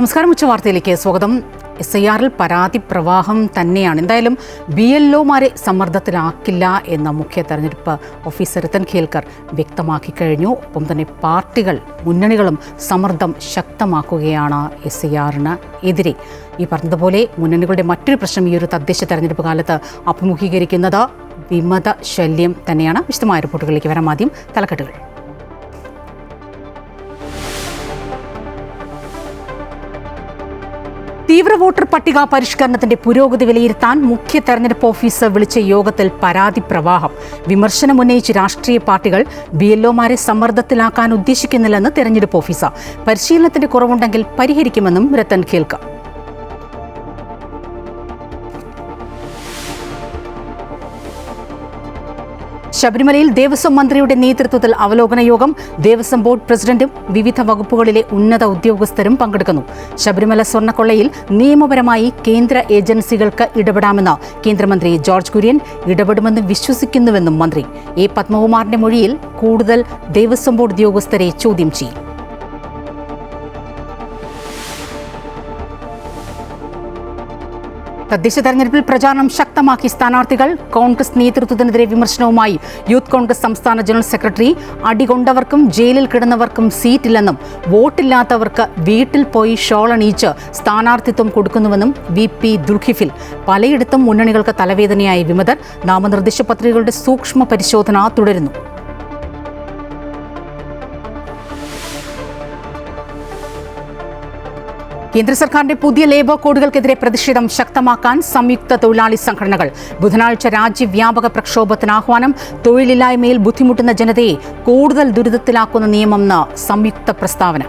നമസ്കാരം. ഉച്ചവാർത്തയിലേക്ക് സ്വാഗതം. SIR-ൽ പരാതി പ്രവാഹം തന്നെയാണ്. എന്തായാലും BLO-മാരെ സമ്മർദ്ദത്തിലാക്കില്ല എന്ന് മുഖ്യ തെരഞ്ഞെടുപ്പ് ഓഫീസർ രത്തൻ ഖേൽക്കർ വ്യക്തമാക്കി കഴിഞ്ഞു. ഒപ്പം തന്നെ പാർട്ടികൾ, മുന്നണികളും സമ്മർദ്ദം ശക്തമാക്കുകയാണ് SIR-ന് എതിരെ. ഈ പറഞ്ഞതുപോലെ മുന്നണികളുടെ മറ്റൊരു പ്രശ്നം ഈ ഒരു തദ്ദേശ തെരഞ്ഞെടുപ്പ് കാലത്ത് അഭിമുഖീകരിക്കുന്നത് വിമത ശല്യം തന്നെയാണ്. വിശദമായ റിപ്പോർട്ടുകളിലേക്ക് വരാം. ആദ്യം തലക്കെട്ടുകൾ. തീവ്ര വോട്ടർ പട്ടിക പരിഷ്കരണത്തിന്റെ പുരോഗതി വിലയിരുത്താൻ മുഖ്യ തെരഞ്ഞെടുപ്പ് ഓഫീസർ വിളിച്ച യോഗത്തിൽ പരാതി പ്രവാഹം. വിമർശനമുന്നയിച്ച് രാഷ്ട്രീയ പാർട്ടികൾ BLO-മാരെ സമ്മർദ്ദത്തിലാക്കാൻ ഉദ്ദേശിക്കുന്നില്ലെന്ന് തെരഞ്ഞെടുപ്പ് ഓഫീസർ. പരിശീലനത്തിന്റെ കുറവുണ്ടെങ്കിൽ പരിഹരിക്കുമെന്നും രത്തൻ ഖേൽക്കർ. ശബരിമലയിൽ ദേവസ്വം മന്ത്രിയുടെ നേതൃത്വത്തിൽ അവലോകന യോഗം. ദേവസ്വം ബോർഡ് പ്രസിഡന്റും വിവിധ വകുപ്പുകളിലെ ഉന്നത ഉദ്യോഗസ്ഥരും പങ്കെടുക്കുന്നു. ശബരിമല സ്വർണ്ണക്കൊള്ളയിൽ നിയമപരമായി കേന്ദ്ര ഏജൻസികൾക്ക് ഇടപെടാമെന്ന് കേന്ദ്രമന്ത്രി ജോർജ് കുര്യൻ. ഇടപെടുമെന്ന് വിശ്വസിക്കുന്നുവെന്നും മന്ത്രി. A. പത്മകുമാറിന്റെ മൊഴിയിൽ കൂടുതൽ ദേവസ്വം ബോർഡ് ഉദ്യോഗസ്ഥരെ ചോദ്യം ചെയ്യും. തദ്ദേശ തെരഞ്ഞെടുപ്പിൽ പ്രചാരണം ശക്തമാക്കി സ്ഥാനാർത്ഥികൾ. കോൺഗ്രസ് നേതൃത്വത്തിനെതിരെ വിമർശനവുമായി യൂത്ത് കോൺഗ്രസ് സംസ്ഥാന ജനറൽ സെക്രട്ടറി. അടികൊണ്ടവർക്കും ജയിലിൽ കിടന്നവർക്കും സീറ്റില്ലെന്നും വോട്ടില്ലാത്തവർക്ക് വീട്ടിൽ പോയി ഷോൾ അണിയിച്ച് സ്ഥാനാർത്ഥിത്വം കൊടുക്കുന്നുവെന്നും VP ദുൽഖിഫിൽ. പലയിടത്തും മുന്നണികൾക്ക് തലവേദനയായി വിമതർ. നാമനിർദ്ദേശ പത്രികകളുടെ സൂക്ഷ്മ പരിശോധന തുടരുന്നു. കേന്ദ്ര സർക്കാരിന്റെ പുതിയ ലേബർ കോഡുകൾക്കെതിരെ പ്രതിഷേധം ശക്തമാക്കാൻ സംയുക്ത തൊഴിലാളി സംഘടനകൾ. ബുധനാഴ്ച രാജ്യവ്യാപക പ്രക്ഷോഭത്തിന് ആഹ്വാനം. തൊഴിലില്ലായ്മയിൽ ബുദ്ധിമുട്ടുന്ന ജനതയെ കൂടുതൽ ദുരിതത്തിലാക്കുന്ന നിയമമെന്ന് സംയുക്ത പ്രസ്താവന.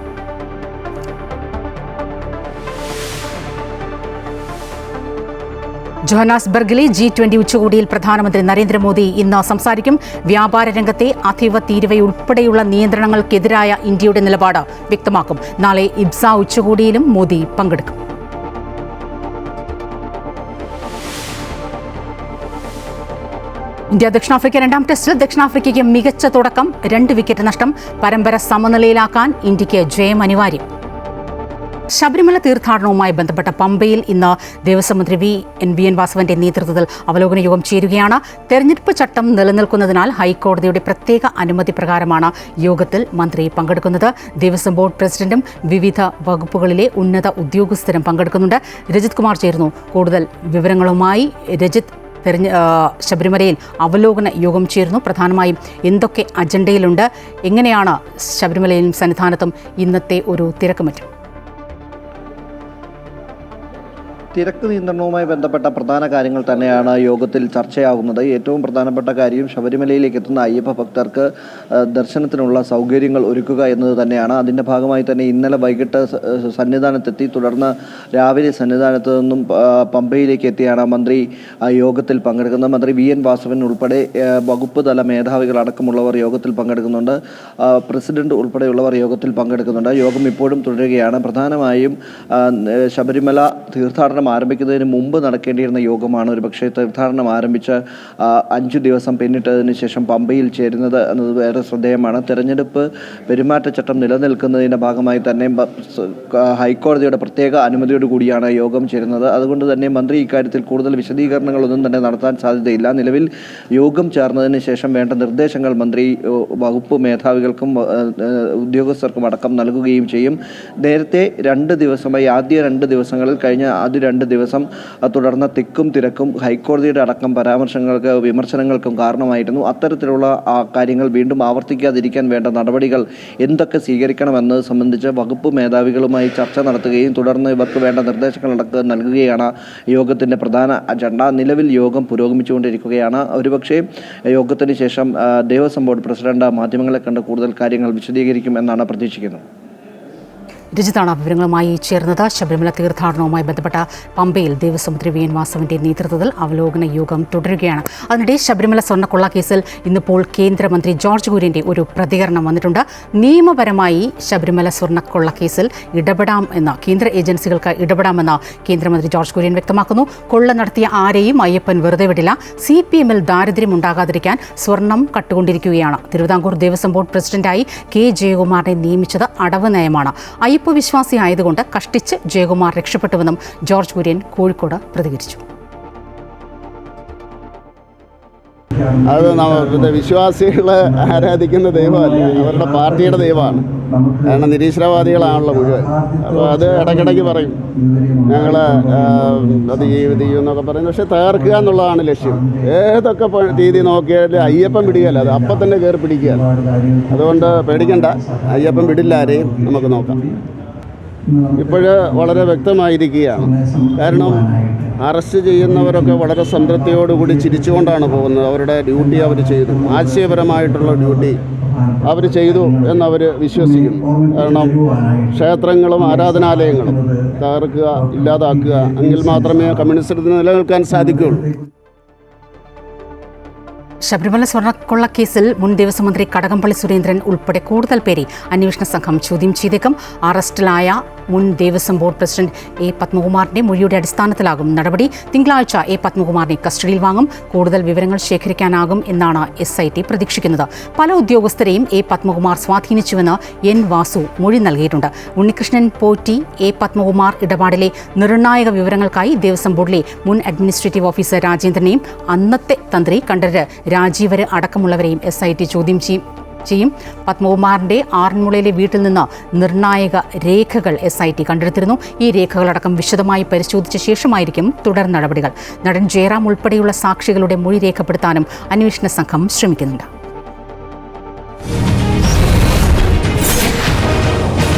ജോഹന്നാസ്ബർഗിലെ G20 ഉച്ചകോടിയിൽ പ്രധാനമന്ത്രി നരേന്ദ്രമോദി ഇന്ന് സംസാരിക്കും. വ്യാപാര രംഗത്തെ അതീവ തീരുവയുൾപ്പെടെയുള്ള നിയന്ത്രണങ്ങൾക്കെതിരായ ഇന്ത്യയുടെ നിലപാട് വ്യക്തമാക്കും. നാളെ IBSA ഉച്ചകോടിയിലും മോദി പങ്കെടുക്കും. ഇന്ത്യ ദക്ഷിണാഫ്രിക്ക രണ്ടാം ടെസ്റ്റിൽ ദക്ഷിണാഫ്രിക്കയ്ക്ക് മികച്ച തുടക്കം. 2 വിക്കറ്റ് നഷ്ടം. പരമ്പര സമനിലയിലാക്കാൻ ഇന്ത്യയ്ക്ക് ജയം അനിവാര്യം. ശബരിമല തീർത്ഥാടനവുമായി ബന്ധപ്പെട്ട പമ്പയിൽ ഇന്ന് ദേവസ്വം മന്ത്രി VN വാസവന്റെ നേതൃത്വത്തിൽ അവലോകന യോഗം ചേരുകയാണ്. തെരഞ്ഞെടുപ്പ് ചട്ടം നിലനിൽക്കുന്നതിനാൽ ഹൈക്കോടതിയുടെ പ്രത്യേക അനുമതി പ്രകാരമാണ് യോഗത്തിൽ മന്ത്രി പങ്കെടുക്കുന്നത്. ദേവസ്വം ബോർഡ് പ്രസിഡന്റും വിവിധ വകുപ്പുകളിലെ ഉന്നത ഉദ്യോഗസ്ഥരും പങ്കെടുക്കുന്നുണ്ട്. രജിത് കുമാർ ചേരുന്നു. കൂടുതൽ വിവരങ്ങളുമായി രജിത്. ശബരിമലയിൽ അവലോകന യോഗം ചേരുന്നു. പ്രധാനമായും എന്തൊക്കെ അജണ്ടയിലുണ്ട്? എങ്ങനെയാണ് ശബരിമലയിലും സന്നിധാനത്തും ഇന്നത്തെ ഒരു തിരക്ക് മറ്റും? തിരക്ക് നിയന്ത്രണവുമായി ബന്ധപ്പെട്ട പ്രധാന കാര്യങ്ങൾ തന്നെയാണ് യോഗത്തിൽ ചർച്ചയാകുന്നത്. ഏറ്റവും പ്രധാനപ്പെട്ട കാര്യം ശബരിമലയിലേക്ക് എത്തുന്ന അയ്യപ്പ ഭക്തർക്ക് ദർശനത്തിനുള്ള സൗകര്യങ്ങൾ ഒരുക്കുക എന്നത് തന്നെയാണ്. അതിൻ്റെ ഭാഗമായി തന്നെ ഇന്നലെ വൈകിട്ട് സന്നിധാനത്തെത്തി തുടർന്ന് രാവിലെ സന്നിധാനത്ത് നിന്നും പമ്പയിലേക്ക് എത്തിയാണ് മന്ത്രി യോഗത്തിൽ പങ്കെടുക്കുന്നത്. മന്ത്രി VN വാസവൻ ഉൾപ്പെടെ വകുപ്പ് തല മേധാവികളടക്കമുള്ളവർ യോഗത്തിൽ പങ്കെടുക്കുന്നുണ്ട്. പ്രസിഡന്റ് ഉൾപ്പെടെയുള്ളവർ യോഗത്തിൽ പങ്കെടുക്കുന്നുണ്ട്. യോഗം ഇപ്പോഴും തുടരുകയാണ്. പ്രധാനമായും ശബരിമല തീർത്ഥാടനം ആരംഭിക്കുന്നതിന് മുമ്പ് നടക്കേണ്ടിയിരുന്ന യോഗമാണ് ഒരുപക്ഷെ തീർത്ഥാടനം ആരംഭിച്ച് 5 ദിവസം പിന്നിട്ടതിന് ശേഷം പമ്പയിൽ ചേരുന്നത് എന്നത് വേറെ ശ്രദ്ധേയമാണ്. തെരഞ്ഞെടുപ്പ് പെരുമാറ്റച്ചട്ടം നിലനിൽക്കുന്നതിൻ്റെ ഭാഗമായി തന്നെ ഹൈക്കോടതിയുടെ പ്രത്യേക അനുമതിയോട് കൂടിയാണ് യോഗം ചേരുന്നത്. അതുകൊണ്ട് തന്നെ മന്ത്രി ഇക്കാര്യത്തിൽ കൂടുതൽ വിശദീകരണങ്ങളൊന്നും തന്നെ നടത്താൻ സാധ്യതയില്ല. നിലവിൽ യോഗം ചേർന്നതിന് ശേഷം വേണ്ട നിർദ്ദേശങ്ങൾ മന്ത്രി വകുപ്പ് മേധാവികൾക്കും ഉദ്യോഗസ്ഥർക്കും അടക്കം നൽകുകയും ചെയ്യും. നേരത്തെ 2 ദിവസമായി ആദ്യ 2 ദിവസങ്ങളിൽ കഴിഞ്ഞ ആദ്യ 2 ദിവസം തുടർന്ന തിക്കും തിരക്കും ഹൈക്കോടതിയുടെ അടക്കം പരാമർശങ്ങൾക്ക് വിമർശനങ്ങൾക്കും കാരണമായിരുന്നു. അത്തരത്തിലുള്ള കാര്യങ്ങൾ വീണ്ടും ആവർത്തിക്കാതിരിക്കാൻ വേണ്ട നടപടികൾ എന്തൊക്കെ സ്വീകരിക്കണമെന്നത് സംബന്ധിച്ച് വകുപ്പ് മേധാവികളുമായി ചർച്ച നടത്തുകയും തുടർന്ന് ഇവർക്ക് വേണ്ട നിർദ്ദേശങ്ങളടക്കം നൽകുകയാണ് യോഗത്തിൻ്റെ പ്രധാന അജണ്ട. നിലവിൽ യോഗം പുരോഗമിച്ചുകൊണ്ടിരിക്കുകയാണ്. ഒരുപക്ഷെ യോഗത്തിന് ശേഷം ദേവസ്വം ബോർഡ് പ്രസിഡന്റ് മാധ്യമങ്ങളെ കണ്ട് കൂടുതൽ കാര്യങ്ങൾ വിശദീകരിക്കും എന്നാണ് പ്രതീക്ഷിക്കുന്നത്. രജിതാണ് വിവരങ്ങളുമായി ചേർന്നത്. ശബരിമല തീർത്ഥാടനവുമായി ബന്ധപ്പെട്ട പമ്പയിൽ ദേവസ്വം മന്ത്രി VN വാസവന്റെ നേതൃത്വത്തിൽ അവലോകന യോഗം തുടരുകയാണ്. അതിനിടെ ശബരിമല സ്വർണ്ണക്കൊള്ള കേസിൽ ഇന്നിപ്പോൾ കേന്ദ്രമന്ത്രി ജോർജ് കുര്യന്റെ ഒരു പ്രതികരണം വന്നിട്ടുണ്ട്. നിയമപരമായി ശബരിമല സ്വർണ്ണക്കൊള്ള കേസിൽ ഇടപെടാം എന്ന കേന്ദ്ര ഏജൻസികൾക്ക് ഇടപെടാമെന്ന് കേന്ദ്രമന്ത്രി ജോർജ് കുര്യൻ വ്യക്തമാക്കുന്നു. കൊള്ള നടത്തിയ ആരെയും അയ്യപ്പൻ വെറുതെ വിടില്ല. CPM-ൽ ദാരിദ്ര്യം ഉണ്ടാകാതിരിക്കാൻ സ്വർണം കട്ടുകൊണ്ടിരിക്കുകയാണ്. തിരുവിതാംകൂർ ദേവസ്വം ബോർഡ് പ്രസിഡന്റായി K. ജയകുമാറിനെ നിയമിച്ചത് അടവ് നയമാണ്. അയ്യപ്പ അയ്യപ്പ വിശ്വാസി ആയതുകൊണ്ട് കഷ്ടിച്ച് ജയകുമാർ രക്ഷപ്പെട്ടുവെന്നും ജോർജ് കുര്യൻ കോഴിക്കോട് പ്രതികരിച്ചു. അത് നമ്മുടെ വിശ്വാസികൾ ആരാധിക്കുന്ന ദൈവമല്ല, അവരുടെ പാർട്ടിയുടെ ദൈവമാണ്. കാരണം നിരീശ്വരവാദികളാണല്ലോ മുഴുവൻ. അപ്പോൾ അത് ഇടയ്ക്കിടയ്ക്ക് പറയും ഞങ്ങൾ അത് ചെയ്യും എന്നൊക്കെ പറയും. പക്ഷെ തകർക്കുക എന്നുള്ളതാണ് ലക്ഷ്യം. ഏതൊക്കെ രീതി നോക്കിയാൽ അയ്യപ്പൻ പിടിക്കുകയല്ല, അത് അപ്പം തന്നെ കയറി പിടിക്കുകയാണ്. അതുകൊണ്ട് പേടിക്കണ്ട, അയ്യപ്പൻ വിടില്ല ആരെയും. നമുക്ക് നോക്കാം. ഇപ്പോഴ് വളരെ വ്യക്തമായിരിക്കുകയാണ്. കാരണം അറസ്റ്റ് ചെയ്യുന്നവരൊക്കെ വളരെ സംതൃപ്തിയോടുകൂടി ചിരിച്ചുകൊണ്ടാണ് പോകുന്നത്. അവരുടെ ഡ്യൂട്ടി അവർ ചെയ്തു, ആശയപരമായിട്ടുള്ള ഡ്യൂട്ടി അവർ ചെയ്തു എന്നവർ വിശ്വസിക്കുന്നു. കാരണം ക്ഷേത്രങ്ങളും ആരാധനാലയങ്ങളും തകർക്കുക, ഇല്ലാതാക്കുക, എങ്കിൽ മാത്രമേ കമ്മ്യൂണിസത്തിന് നിലനിൽക്കാൻ സാധിക്കുകയുള്ളൂ. ശബരിമല സ്വർണ്ണക്കൊള്ള കേസിൽ മുൻ ദേവസ്വം മന്ത്രി കടകംപള്ളി സുരേന്ദ്രൻ ഉൾപ്പെടെ കൂടുതൽ പേരെ അന്വേഷണ സംഘം ചോദ്യം ചെയ്തേക്കും. അറസ്റ്റിലായ മുൻ ദേവസ്വം ബോർഡ് പ്രസിഡന്റ് എ പത്മകുമാറിന്റെ മൊഴിയുടെ അടിസ്ഥാനത്തിലാകും നടപടി. തിങ്കളാഴ്ച എ പത്മകുമാറിനെ കസ്റ്റഡിയിൽ വാങ്ങും. കൂടുതൽ വിവരങ്ങൾ ശേഖരിക്കാനാകും എന്നാണ് SIT പ്രതീക്ഷിക്കുന്നത്. പല ഉദ്യോഗസ്ഥരെയും എ പത്മകുമാർ സ്വാധീനിച്ചുവെന്ന് N വാസു മൊഴി നൽകിയിട്ടുണ്ട്. ഉണ്ണികൃഷ്ണൻ പോറ്റി എ പത്മകുമാർ ഇടപാടിലെ നിർണായക വിവരങ്ങൾക്കായി ദേവസ്വം ബോർഡിലെ മുൻ അഡ്മിനിസ്ട്രേറ്റീവ് ഓഫീസർ രാജേന്ദ്രനെയും അന്നത്തെ തന്ത്രി കണ്ഠരര് രാജീവര് അടക്കമുള്ളവരെയും SIT ചോദ്യം ചെയ്യും. പത്മകുമാറിന്റെ ആറന്മുളയിലെ വീട്ടിൽ നിന്ന് നിർണായക രേഖകൾ SIT കണ്ടെടുത്തിരുന്നു. ഈ രേഖകളടക്കം വിശദമായി പരിശോധിച്ച ശേഷമായിരിക്കും തുടർ നടപടികൾ. നടൻ ജയറാം ഉൾപ്പെടെയുള്ള സാക്ഷികളുടെ മൊഴി രേഖപ്പെടുത്താനും അന്വേഷണ സംഘം ശ്രമിക്കുന്നുണ്ട്.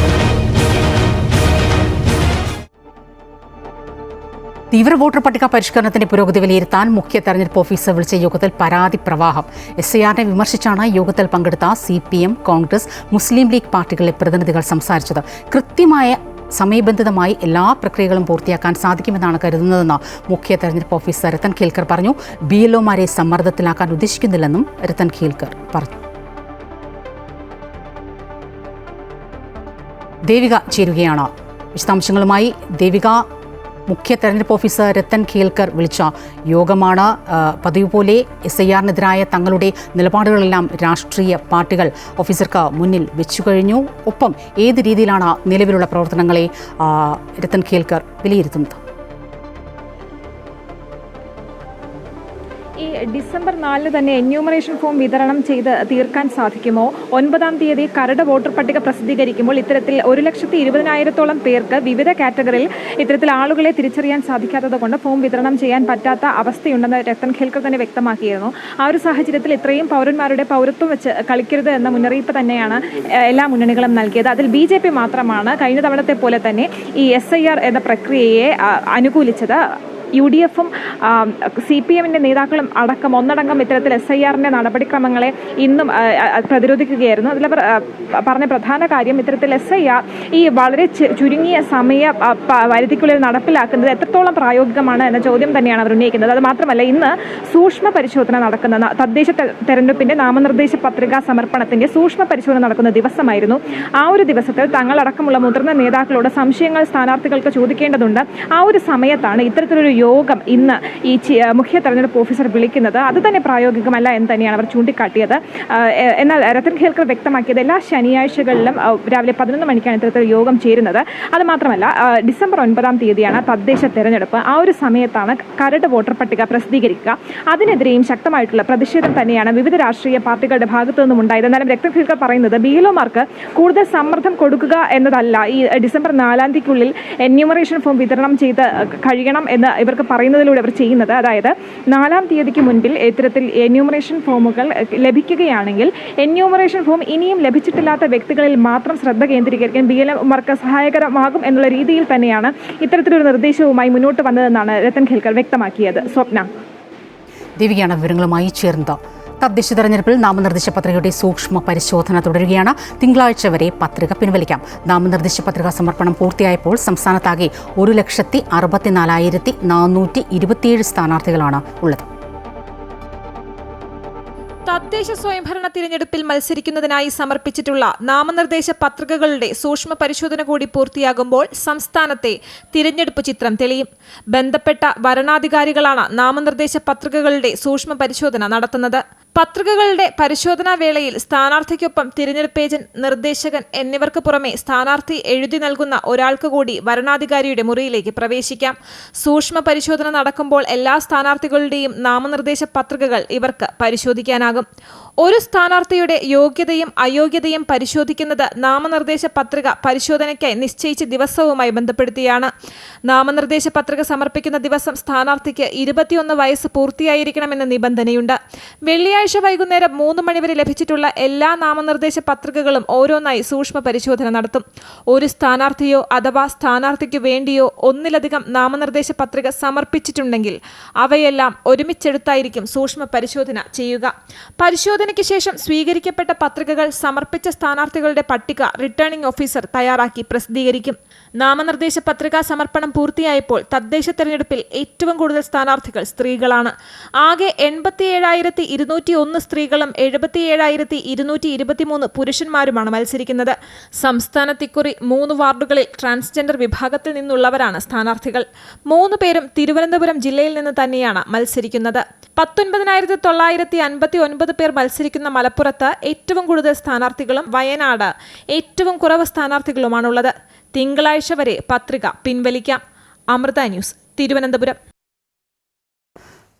തീവ്ര വോട്ടർ പട്ടിക പരിഷ്കരണത്തിന്റെ പുരോഗതി വിലയിരുത്താൻ മുഖ്യ തെരഞ്ഞെടുപ്പ് ഓഫീസർ വിളിച്ച യോഗത്തിൽ പരാതി പ്രവാഹം. SIRനെ വിമർശിച്ചാണ് യോഗത്തിൽ പങ്കെടുത്ത CPM, കോൺഗ്രസ്, മുസ്ലിം ലീഗ് പാർട്ടികളിലെ പ്രതിനിധികൾ സംസാരിച്ചത്. കൃത്യമായ സമയബന്ധിതമായി എല്ലാ പ്രക്രിയകളും പൂർത്തിയാക്കാൻ സാധിക്കുമെന്നാണ് കരുതുന്നതെന്ന് മുഖ്യ തെരഞ്ഞെടുപ്പ് ഓഫീസർ രത്തൻ ഖേൽക്കർ പറഞ്ഞു. BLOമാരെ സമ്മർദ്ദത്തിലാക്കാൻ ഉദ്ദേശിക്കുന്നില്ലെന്നും രത്തൻ ഖേൽക്കർ പറഞ്ഞു. ദേവിക ചേരുകയാണ് വിശദാംശങ്ങളുമായി. ദേവിക, മുഖ്യ തെരഞ്ഞെടുപ്പ് ഓഫീസർ രത്തൻ ഖേൽക്കർ വിളിച്ച യോഗമാണ്. പതിവ് പോലെ SIRനെതിരായ തങ്ങളുടെ നിലപാടുകളെല്ലാം രാഷ്ട്രീയ പാർട്ടികൾ ഓഫീസർക്ക് മുന്നിൽ വെച്ചു കഴിഞ്ഞു. ഒപ്പം ഏത് രീതിയിലാണ് നിലവിലുള്ള പ്രവർത്തനങ്ങളെ രത്തൻ ഖേൽക്കർ വിലയിരുത്തുന്നത്? ഈ ഡിസംബർ 4 തന്നെ എന്യൂമറേഷൻ ഫോം വിതരണം ചെയ്ത് തീർക്കാൻ സാധിക്കുമോ? 9-ാം തീയതി കരട് വോട്ടർ പട്ടിക പ്രസിദ്ധീകരിക്കുമ്പോൾ ഇത്തരത്തിൽ 1,20,000-ഓളം പേർക്ക് വിവിധ കാറ്റഗറിയിൽ ഇത്തരത്തിൽ ആളുകളെ തിരിച്ചറിയാൻ സാധിക്കാത്തത് കൊണ്ട് ഫോം വിതരണം ചെയ്യാൻ പറ്റാത്ത അവസ്ഥയുണ്ടെന്ന് രത്തൻ ഖേൽക്കർ തന്നെ വ്യക്തമാക്കിയിരുന്നു. ആ ഒരു സാഹചര്യത്തിൽ ഇത്രയും പൗരന്മാരുടെ പൗരത്വം വെച്ച് കളിക്കരുത് എന്ന മുന്നറിയിപ്പ് തന്നെയാണ് എല്ലാ മുന്നണികളും നൽകിയത്. അതിൽ BJP മാത്രമാണ് കഴിഞ്ഞ തവണത്തെ പോലെ തന്നെ ഈ SIR എന്ന പ്രക്രിയയെ അനുകൂലിച്ചത്. UDFും CPMന്റെ നേതാക്കളും അടക്കം ഒന്നടങ്കം ഇത്തരത്തിൽ SIRന്റെ നടപടിക്രമങ്ങളെ ഇന്നും പ്രതിരോധിക്കുകയായിരുന്നു. അതിൽ പറഞ്ഞ പ്രധാന കാര്യം ഇത്തരത്തിൽ SIR ഈ വളരെ ചുരുങ്ങിയ സമയ പരിധിക്കുള്ളിൽ നടപ്പിലാക്കുന്നത് എത്രത്തോളം പ്രായോഗികമാണ് എന്ന ചോദ്യം തന്നെയാണ് അവർ ഉന്നയിക്കുന്നത്. അത് മാത്രമല്ല, ഇന്ന് സൂക്ഷ്മ പരിശോധന നടക്കുന്ന തദ്ദേശ തെരഞ്ഞെടുപ്പിന്റെ നാമനിർദ്ദേശ പത്രികാ സമർപ്പണത്തിന്റെ സൂക്ഷ്മ പരിശോധന നടക്കുന്ന ദിവസമായിരുന്നു. ആ ഒരു ദിവസത്തിൽ തങ്ങളടക്കമുള്ള മുതിർന്ന നേതാക്കളോട് സംശയങ്ങൾ സ്ഥാനാർത്ഥികൾക്ക് ചോദിക്കേണ്ടതുണ്ട്. ആ ഒരു സമയത്താണ് ഇത്തരത്തിലൊരു യോഗം ഇന്ന് ഈ മുഖ്യ തെരഞ്ഞെടുപ്പ് ഓഫീസർ വിളിക്കുന്നത്. അത് തന്നെ പ്രായോഗികമല്ല എന്ന് തന്നെയാണ് അവർ ചൂണ്ടിക്കാട്ടിയത്. എന്നാൽ രത്തൻ ഖേൽക്കർ വ്യക്തമാക്കിയത് എല്ലാ ശനിയാഴ്ചകളിലും രാവിലെ 11 മണിക്കാണ് ഇത്തരത്തിൽ യോഗം ചേരുന്നത്. അത് മാത്രമല്ല, ഡിസംബർ 9-ാം തീയതിയാണ് തദ്ദേശ തെരഞ്ഞെടുപ്പ്. ആ ഒരു സമയത്താണ് കരട് വോട്ടർ പട്ടിക പ്രസിദ്ധീകരിക്കുക. അതിനെതിരെയും ശക്തമായിട്ടുള്ള പ്രതിഷേധം തന്നെയാണ് വിവിധ രാഷ്ട്രീയ പാർട്ടികളുടെ ഭാഗത്തു നിന്നും ഉണ്ടായത്. എന്നാലും രത്തൻ ഖേൽക്കർ പറയുന്നത് BLOമാർക്ക് കൂടുതൽ സമ്മർദ്ദം കൊടുക്കുക എന്നതല്ല, ഈ ഡിസംബർ 4-ാം തീയതിക്കുള്ളിൽ എന്യൂമറേഷൻ ഫോം വിതരണം ചെയ്ത് കഴിയണം എന്ന് ഇവർക്ക് പറയുന്നതിലൂടെ അവർ ചെയ്യുന്നത്. അതായത് 4-ാം തീയതിക്ക് മുൻപിൽ ഇത്തരത്തിൽ എന്യൂമറേഷൻ ഫോമുകൾ ലഭിക്കുകയാണെങ്കിൽ എന്യൂമറേഷൻ ഫോം ഇനിയും ലഭിച്ചിട്ടില്ലാത്ത വ്യക്തികളിൽ മാത്രം ശ്രദ്ധ കേന്ദ്രീകരിക്കാൻ BLOമാർക്ക് സഹായകരമാകും എന്നുള്ള രീതിയിൽ തന്നെയാണ് ഇത്തരത്തിലൊരു നിർദ്ദേശവുമായി മുന്നോട്ട് വന്നതെന്നാണ് രത്തൻ ഖേൽക്കർ വ്യക്തമാക്കിയത്. സ്വപ്ന ദേവികയാണ് വിവരങ്ങളുമായി ചേർന്നത്. തദ്ദേശ തെരഞ്ഞെടുപ്പിൽ നാമനിർദ്ദേശ പത്രികയുടെ സൂക്ഷ്മ പരിശോധന തുടരുകയാണ്. തിങ്കളാഴ്ച വരെ പത്രിക പിൻവലിക്കാം. നാമനിർദ്ദേശ പത്രികാ സമർപ്പണം പൂർത്തിയായപ്പോൾ സംസ്ഥാനത്താകെ 1,64,427 സ്ഥാനാർത്ഥികളാണ് ഉള്ളത്. തദ്ദേശ സ്വയംഭരണ തിരഞ്ഞെടുപ്പിൽ മത്സരിക്കുന്നതിനായി സമർപ്പിച്ചിട്ടുള്ള നാമനിർദ്ദേശ പത്രികകളുടെ സൂക്ഷ്മ പരിശോധന കൂടി പൂർത്തിയാകുമ്പോൾ സംസ്ഥാനത്തെ തിരഞ്ഞെടുപ്പ് ചിത്രം തെളിയും. ബന്ധപ്പെട്ട വരണാധികാരികളാണ് നാമനിർദ്ദേശ പത്രികകളുടെ സൂക്ഷ്മ പരിശോധന നടത്തുന്നത്. പത്രികകളുടെ പരിശോധനാ വേളയിൽ സ്ഥാനാർത്ഥിക്കൊപ്പം തിരഞ്ഞെടുപ്പ് ഏജന്റ്, നിർദ്ദേശകൻ എന്നിവർക്ക് പുറമെ സ്ഥാനാർത്ഥി എഴുതി നൽകുന്ന ഒരാൾക്ക് കൂടി വരണാധികാരിയുടെ മുറിയിലേക്ക് പ്രവേശിക്കാം. സൂക്ഷ്മ പരിശോധന നടക്കുമ്പോൾ എല്ലാ സ്ഥാനാർത്ഥികളുടെയും നാമനിർദ്ദേശ പത്രികകൾ ഇവർക്ക് പരിശോധിക്കാനാകും. ഒരു സ്ഥാനാർത്ഥിയുടെ യോഗ്യതയും അയോഗ്യതയും പരിശോധിക്കുന്നത് നാമനിർദ്ദേശ പത്രിക പരിശോധനയ്ക്കായി നിശ്ചയിച്ച ദിവസവുമായി ബന്ധപ്പെടുത്തിയാണ്. നാമനിർദ്ദേശ പത്രിക സമർപ്പിക്കുന്ന ദിവസം സ്ഥാനാർത്ഥിക്ക് 21 വയസ്സ് പൂർത്തിയായിരിക്കണമെന്ന നിബന്ധനയുണ്ട്. വെള്ളിയാഴ്ച വൈകുന്നേരം 3 മണിവരെ ലഭിച്ചിട്ടുള്ള എല്ലാ നാമനിർദ്ദേശ പത്രികകളും ഓരോന്നായി സൂക്ഷ്മ പരിശോധന നടത്തും. ഒരു സ്ഥാനാർത്ഥിയോ അഥവാ സ്ഥാനാർത്ഥിക്കു വേണ്ടിയോ ഒന്നിലധികം നാമനിർദ്ദേശ പത്രിക സമർപ്പിച്ചിട്ടുണ്ടെങ്കിൽ അവയെല്ലാം ഒരുമിച്ചെടുത്തായിരിക്കും സൂക്ഷ്മ പരിശോധന ചെയ്യുക. പരിശോധനയ്ക്ക് ശേഷം സ്വീകരിക്കപ്പെട്ട പത്രികകൾ സമർപ്പിച്ച സ്ഥാനാർത്ഥികളുടെ പട്ടിക റിട്ടേണിംഗ് ഓഫീസർ തയ്യാറാക്കി പ്രസിദ്ധീകരിക്കും. നാമനിർദ്ദേശ പത്രികാ സമർപ്പണം പൂർത്തിയായപ്പോൾ തദ്ദേശ തെരഞ്ഞെടുപ്പിൽ ഏറ്റവും കൂടുതൽ സ്ഥാനാർത്ഥികൾ സ്ത്രീകളാണ്. ആകെ 87,201 സ്ത്രീകളും 77,223 പുരുഷന്മാരുമാണ് മത്സരിക്കുന്നത്. സംസ്ഥാനത്ത് ഇക്കുറി 3 വാർഡുകളിൽ ട്രാൻസ്ജെൻഡർ വിഭാഗത്തിൽ നിന്നുള്ളവരാണ് സ്ഥാനാർത്ഥികൾ. 3 പേരും തിരുവനന്തപുരം ജില്ലയിൽ നിന്ന് തന്നെയാണ് മത്സരിക്കുന്നത്. 19,959 പേർ മത്സരിക്കുന്ന മലപ്പുറത്ത് ഏറ്റവും കൂടുതൽ സ്ഥാനാർത്ഥികളും വയനാട് ഏറ്റവും കുറവ് സ്ഥാനാർത്ഥികളുമാണുള്ളത്. തിങ്കളാഴ്ച വരെ പത്രിക പിൻവലിക്കാം. അമൃത ന്യൂസ്, തിരുവനന്തപുരം.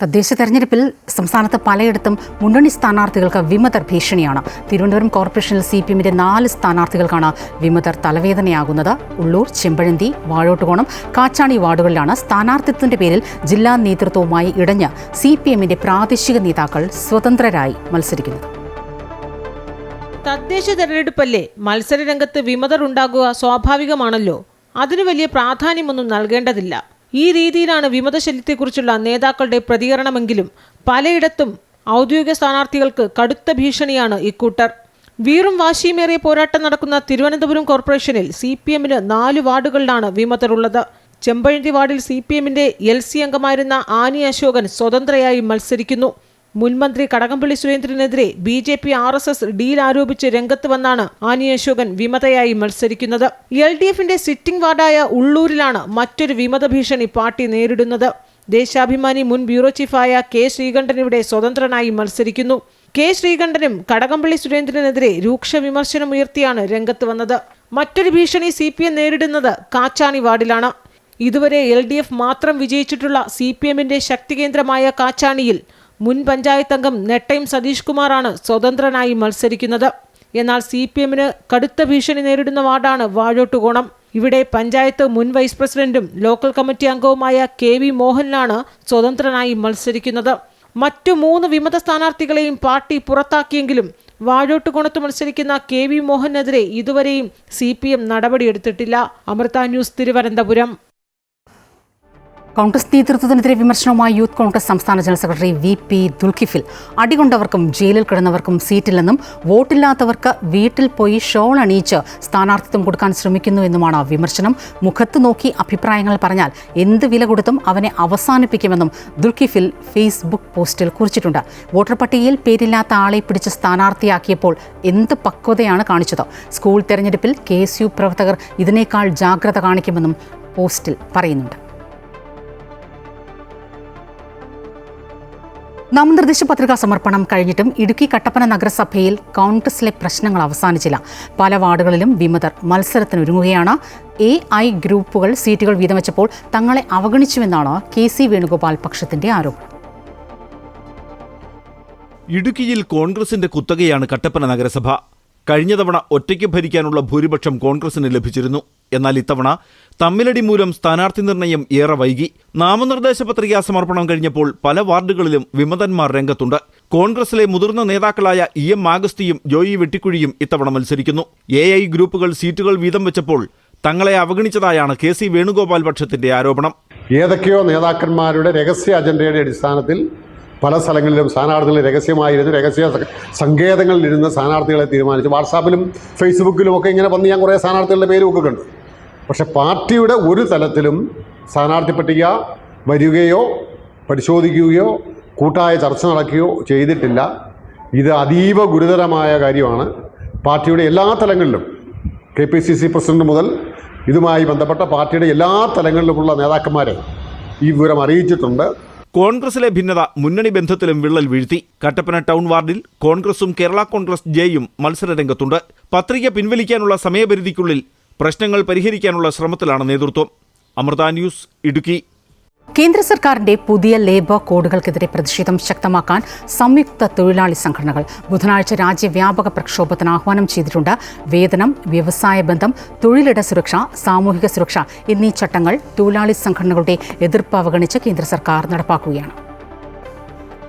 തദ്ദേശ തെരഞ്ഞെടുപ്പിൽ സംസ്ഥാനത്ത് പലയിടത്തും മുന്നണി സ്ഥാനാർത്ഥികൾക്ക് വിമതർ ഭീഷണിയാണ്. തിരുവനന്തപുരം കോർപ്പറേഷനിൽ CPMന്റെ 4 സ്ഥാനാർത്ഥികൾക്കാണ് വിമതർ തലവേദനയാകുന്നത്. ഉള്ളൂർ, ചെമ്പഴന്തി, വാഴോട്ടുകോണം, കാച്ചാണി വാർഡുകളിലാണ് സ്ഥാനാർത്ഥിത്വത്തിന്റെ പേരിൽ ജില്ലാ നേതൃത്വവുമായി ഇടഞ്ഞ് CPMന്റെ പ്രാദേശിക നേതാക്കൾ സ്വതന്ത്രരായി മത്സരിക്കുന്നത്. തദ്ദേശ തെരഞ്ഞെടുപ്പല്ലേ, മത്സരരംഗത്ത് വിമതർ ഉണ്ടാകുക സ്വാഭാവികമാണല്ലോ. അതിന് വലിയ പ്രാധാന്യമൊന്നും നൽകേണ്ടതില്ല. ഈ രീതിയിലാണ് വിമതശല്യത്തെക്കുറിച്ചുള്ള നേതാക്കളുടെ പ്രതികരണമെങ്കിലും പലയിടത്തും ഔദ്യോഗിക സ്ഥാനാർത്ഥികൾക്ക് കടുത്ത ഭീഷണിയാണ് ഇക്കൂട്ടർ. വീറും വാശിയുമേറിയ പോരാട്ടം നടക്കുന്ന തിരുവനന്തപുരം കോർപ്പറേഷനിൽ CPMന് 4 വാർഡുകളിലാണ് വിമതരുള്ളത്. ചെമ്പഴന്തി വാർഡിൽ CPMന്റെ LC അംഗമായിരുന്ന ആനി അശോകൻ സ്വതന്ത്രയായി മത്സരിക്കുന്നു. മുൻമന്ത്രി കടകംപള്ളി സുരേന്ദ്രനെതിരെ BJP RSS ഡീൽ ആരോപിച്ച് രംഗത്ത് വന്നാണ് ആനി അശോകൻ വിമതയായി മത്സരിക്കുന്നത്. LDFന്റെ സിറ്റിംഗ് വാർഡായ ഉള്ളൂരിലാണ് മറ്റൊരു വിമത ഭീഷണി പാർട്ടി നേരിടുന്നത്. ദേശാഭിമാനി മുൻ ബ്യൂറോ ചീഫായ K. ശ്രീകണ്ഠൻ ഇവിടെ സ്വതന്ത്രനായി മത്സരിക്കുന്നു. K. ശ്രീകണ്ഠനും കടകംപള്ളി സുരേന്ദ്രനെതിരെ രൂക്ഷ വിമർശനമുയർത്തിയാണ് രംഗത്ത് വന്നത്. മറ്റൊരു ഭീഷണി CPM നേരിടുന്നത് കാച്ചാണി വാർഡിലാണ്. ഇതുവരെ LDF മാത്രം വിജയിച്ചിട്ടുള്ള CPMന്റെ ശക്തികേന്ദ്രമായ കാച്ചാണിയിൽ മുൻ പഞ്ചായത്ത് അംഗം നെട്ടയം സതീഷ് കുമാറാണ് സ്വതന്ത്രനായി മത്സരിക്കുന്നത്. എന്നാൽ CPMന് കടുത്ത ഭീഷണി നേരിടുന്ന വാർഡാണ് വാഴോട്ടുകോണം. ഇവിടെ പഞ്ചായത്ത് മുൻ വൈസ് പ്രസിഡന്റും ലോക്കൽ കമ്മിറ്റി അംഗവുമായ KV മോഹനാണ് സ്വതന്ത്രനായി മത്സരിക്കുന്നത്. മറ്റു 3 വിമത സ്ഥാനാർത്ഥികളെയും പാർട്ടി പുറത്താക്കിയെങ്കിലും വാഴോട്ടുകോണത്ത് മത്സരിക്കുന്ന KV മോഹനെതിരെ ഇതുവരെയും CPM നടപടിയെടുത്തിട്ടില്ല. അമൃത ന്യൂസ്, തിരുവനന്തപുരം. കോൺഗ്രസ് നേതൃത്വത്തിനെതിരെ വിമർശനവുമായി യൂത്ത് കോൺഗ്രസ് സംസ്ഥാന ജനറൽ സെക്രട്ടറി VP ദുൽഖിഫിൽ. അടികൊണ്ടവർക്കും ജയിലിൽ കിടന്നവർക്കും സീറ്റില്ലെന്നും വോട്ടില്ലാത്തവർക്ക് വീട്ടിൽ പോയി ഷോൾ അണിയിച്ച് സ്ഥാനാർത്ഥിത്വം കൊടുക്കാൻ ശ്രമിക്കുന്നുവെന്നുമാണ് വിമർശനം. മുഖത്ത് നോക്കി അഭിപ്രായങ്ങൾ പറഞ്ഞാൽ എന്ത് വില കൊടുത്തും അവനെ അവസാനിപ്പിക്കുമെന്നും ദുൽഖിഫിൽ ഫേസ്ബുക്ക് പോസ്റ്റിൽ കുറിച്ചിട്ടുണ്ട്. വോട്ടർ പട്ടികയിൽ പേരില്ലാത്ത ആളെ പിടിച്ച് സ്ഥാനാർത്ഥിയാക്കിയപ്പോൾ എന്ത് പക്വതയാണ് കാണിച്ചത്. സ്കൂൾ തെരഞ്ഞെടുപ്പിൽ KSU പ്രവർത്തകർ ഇതിനേക്കാൾ ജാഗ്രത കാണിക്കുമെന്നും പോസ്റ്റിൽ പറയുന്നുണ്ട്. നാമനിർദ്ദേശ പത്രികാ സമർപ്പണം കഴിഞ്ഞിട്ടും ഇടുക്കി കട്ടപ്പന നഗരസഭയിൽ കോൺഗ്രസിലെ പ്രശ്നങ്ങൾ അവസാനിച്ചില്ല. പല വാർഡുകളിലും വിമതർ മത്സരത്തിനൊരുങ്ങുകയാണ്. AI ഗ്രൂപ്പുകൾ സീറ്റുകൾ വീതം വെച്ചപ്പോൾ തങ്ങളെ അവഗണിച്ചുവെന്നാണ് KC വേണുഗോപാൽ പക്ഷത്തിന്റെ ആരോപണം. ഇടുക്കിയിൽ കോൺഗ്രസിന്റെ കുത്തകയാണ് കട്ടപ്പന നഗരസഭ. കഴിഞ്ഞ തവണ ഒറ്റയ്ക്ക് ഭരിക്കാനുള്ള ഭൂരിപക്ഷം കോൺഗ്രസിന് ലഭിച്ചിരുന്നു. എന്നാൽ ഇത്തവണ തമ്മിലടി മൂലം സ്ഥാനാർത്ഥി നിർണയം ഏറെ വൈകി. നാമനിർദ്ദേശ പത്രികാ സമർപ്പണം കഴിഞ്ഞപ്പോൾ പല വാർഡുകളിലും വിമതന്മാർ രംഗത്തുണ്ട്. കോൺഗ്രസിലെ മുതിർന്ന നേതാക്കളായ EM ആഗസ്തിയും ജോയി വെട്ടിക്കുഴിയും ഇത്തവണ മത്സരിക്കുന്നു. AI ഗ്രൂപ്പുകൾ സീറ്റുകൾ വീതം വെച്ചപ്പോൾ തങ്ങളെ അവഗണിച്ചതായാണ് KC വേണുഗോപാൽ പക്ഷത്തിന്റെ ആരോപണം. ഏതൊക്കെയോ നേതാക്കന്മാരുടെ രഹസ്യ അജണ്ടയുടെ അടിസ്ഥാനത്തിൽ പല സ്ഥലങ്ങളിലും സ്ഥാനാർത്ഥികൾ രഹസ്യമായിരുന്നു, രഹസ്യ സങ്കേതങ്ങളിലിരുന്ന് സ്ഥാനാർത്ഥികളെ തീരുമാനിച്ചു. വാട്സാപ്പിലും ഫേസ്ബുക്കിലും ഒക്കെ ഇങ്ങനെ വന്ന് ഞാൻ കുറേ സ്ഥാനാർത്ഥികളുടെ പേര് ഒക്കെ കണ്ടു. പക്ഷെ പാർട്ടിയുടെ ഒരു തലത്തിലും സ്ഥാനാർത്ഥി പട്ടിക വരികയോ പരിശോധിക്കുകയോ കൂട്ടായ ചർച്ച നടക്കുകയോ ചെയ്തിട്ടില്ല. ഇത് അതീവ ഗുരുതരമായ കാര്യമാണ്. പാർട്ടിയുടെ എല്ലാ തലങ്ങളിലും KPCC പ്രസിഡന്റ് മുതൽ ഇതുമായി ബന്ധപ്പെട്ട പാർട്ടിയുടെ എല്ലാ തലങ്ങളിലുമുള്ള നേതാക്കന്മാരെ ഈ വിവരം അറിയിച്ചിട്ടുണ്ട്. കോൺഗ്രസിലെ ഭിന്നത മുന്നണി ബന്ധത്തിലും വിള്ളൽ വീഴ്ത്തി. കട്ടപ്പന ടൗൺ വാർഡിൽ കോൺഗ്രസും കേരള കോൺഗ്രസ് ജെയും മത്സരരംഗത്തുണ്ട്. പത്രിക പിൻവലിക്കാനുള്ള സമയപരിധിക്കുള്ളിൽ പ്രശ്നങ്ങൾ പരിഹരിക്കാനുള്ള ശ്രമത്തിലാണ് നേതൃത്വം. അമൃത ന്യൂസ്, ഇടുക്കി. കേന്ദ്ര സർക്കാരിന്റെ പുതിയ ലേബർ കോഡുകൾക്കെതിരെ പ്രതിഷേധം ശക്തമാക്കാൻ സംയുക്ത തൊഴിലാളി സംഘടനകൾ ബുധനാഴ്ച രാജ്യവ്യാപക പ്രക്ഷോഭത്തിന് ആഹ്വാനം ചെയ്തിട്ടുണ്ട്. വേതനം, വ്യവസായ ബന്ധം, തൊഴിലിട സുരക്ഷ, സാമൂഹിക സുരക്ഷ എന്നീ ചട്ടങ്ങൾ തൊഴിലാളി സംഘടനകളുടെ എതിർപ്പ് അവഗണിച്ച് കേന്ദ്ര സർക്കാർ നടപ്പാക്കുകയാണ്.